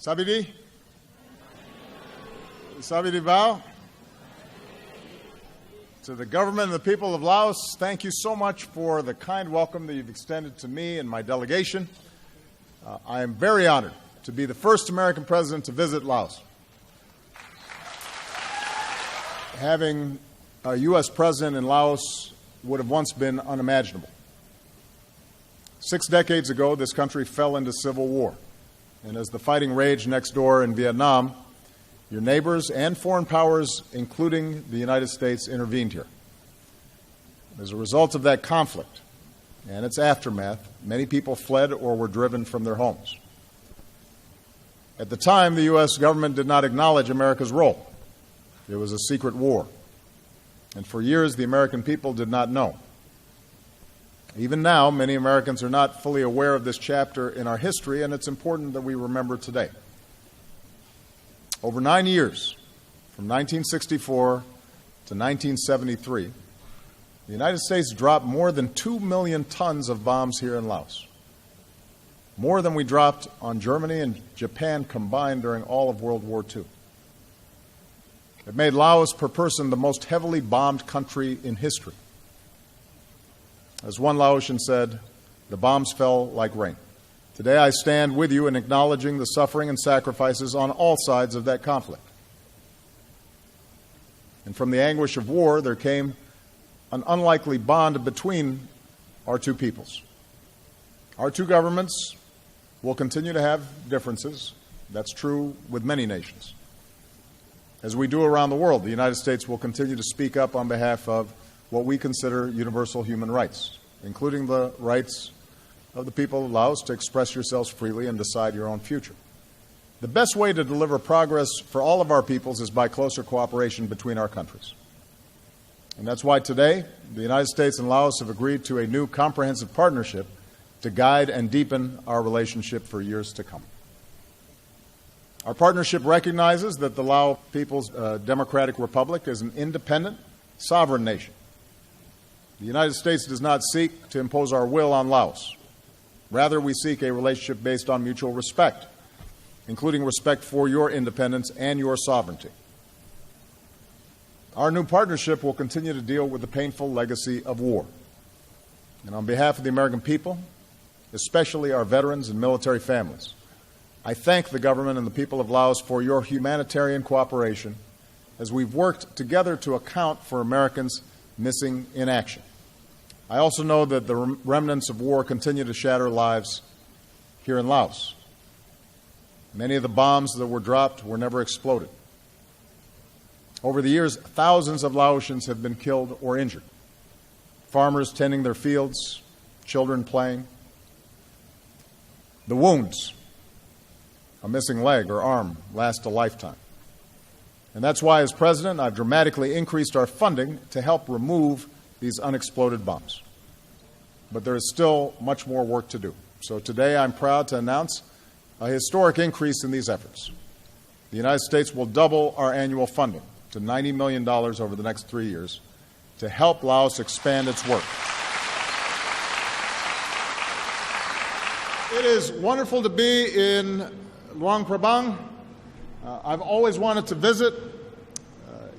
Sabidi? Sabidi Bao? To the government and the people of Laos, thank you so much for the kind welcome that you've extended to me and my delegation. I am very honored to be the first American president to visit Laos. Having a U.S. president in Laos would have once been unimaginable. 6 decades ago, this country fell into civil war. And as the fighting raged next door in Vietnam, your neighbors and foreign powers, including the United States, intervened here. As a result of that conflict and its aftermath, many people fled or were driven from their homes. At the time, the U.S. government did not acknowledge America's role. It was a secret war. And for years, the American people did not know. Even now, many Americans are not fully aware of this chapter in our history, and it's important that we remember today. Over 9 years, from 1964 to 1973, the United States dropped more than 2 million tons of bombs here in Laos, more than we dropped on Germany and Japan combined during all of World War II. It made Laos per person the most heavily bombed country in history. As one Laotian said, the bombs fell like rain. Today I stand with you in acknowledging the suffering and sacrifices on all sides of that conflict. And from the anguish of war, there came an unlikely bond between our two peoples. Our two governments will continue to have differences. That's true with many nations. As we do around the world, the United States will continue to speak up on behalf of what we consider universal human rights, including the rights of the people of Laos to express yourselves freely and decide your own future. The best way to deliver progress for all of our peoples is by closer cooperation between our countries. And that's why today, the United States and Laos have agreed to a new comprehensive partnership to guide and deepen our relationship for years to come. Our partnership recognizes that the Lao People's Democratic Republic is an independent, sovereign nation. The United States does not seek to impose our will on Laos. Rather, we seek a relationship based on mutual respect, including respect for your independence and your sovereignty. Our new partnership will continue to deal with the painful legacy of war. And on behalf of the American people, especially our veterans and military families, I thank the government and the people of Laos for your humanitarian cooperation as we've worked together to account for Americans missing in action. I also know that the remnants of war continue to shatter lives here in Laos. Many of the bombs that were dropped were never exploded. Over the years, thousands of Laotians have been killed or injured. Farmers tending their fields, children playing. The wounds, a missing leg or arm, last a lifetime. And that's why, as president, I've dramatically increased our funding to help remove these unexploded bombs. But there is still much more work to do. So today I'm proud to announce a historic increase in these efforts. The United States will double our annual funding to $90 million over the next 3 years to help Laos expand its work. It is wonderful to be in Luang Prabang. I've always wanted to visit.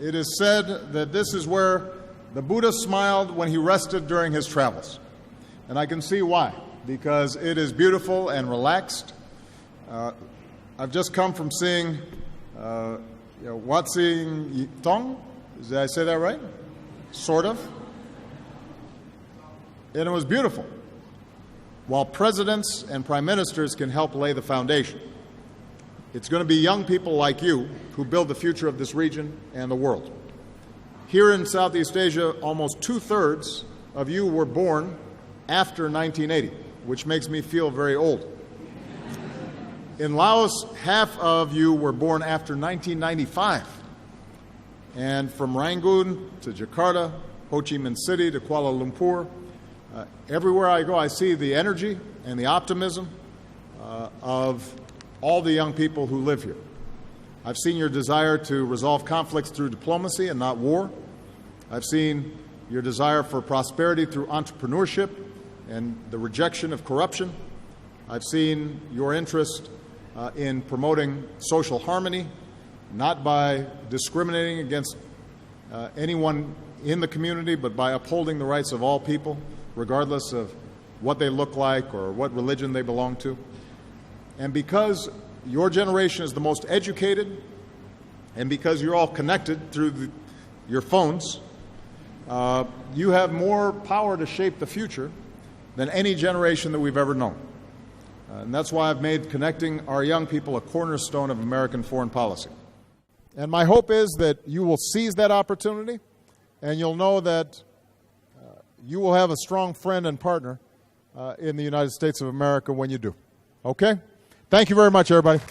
It is said that this is where the Buddha smiled when he rested during his travels. And I can see why, because it is beautiful and relaxed. I've just come from seeing Wat Sing Tong. Did I say that right? Sort of. And it was beautiful. While presidents and prime ministers can help lay the foundation, it's going to be young people like you who build the future of this region and the world. Here in Southeast Asia, almost 2/3 of you were born after 1980, which makes me feel very old. In Laos, half of you were born after 1995. And from Rangoon to Jakarta, Ho Chi Minh City to Kuala Lumpur, everywhere I go, I see the energy and the optimism of all the young people who live here. I've seen your desire to resolve conflicts through diplomacy and not war. I've seen your desire for prosperity through entrepreneurship and the rejection of corruption. I've seen your interest in promoting social harmony, not by discriminating against anyone in the community, but by upholding the rights of all people, regardless of what they look like or what religion they belong to. And because your generation is the most educated, and because you're all connected through your phones, you have more power to shape the future than any generation that we've ever known. And that's why I've made connecting our young people a cornerstone of American foreign policy. And my hope is that you will seize that opportunity, and you'll know that you will have a strong friend and partner in the United States of America when you do. Okay? Thank you very much, everybody.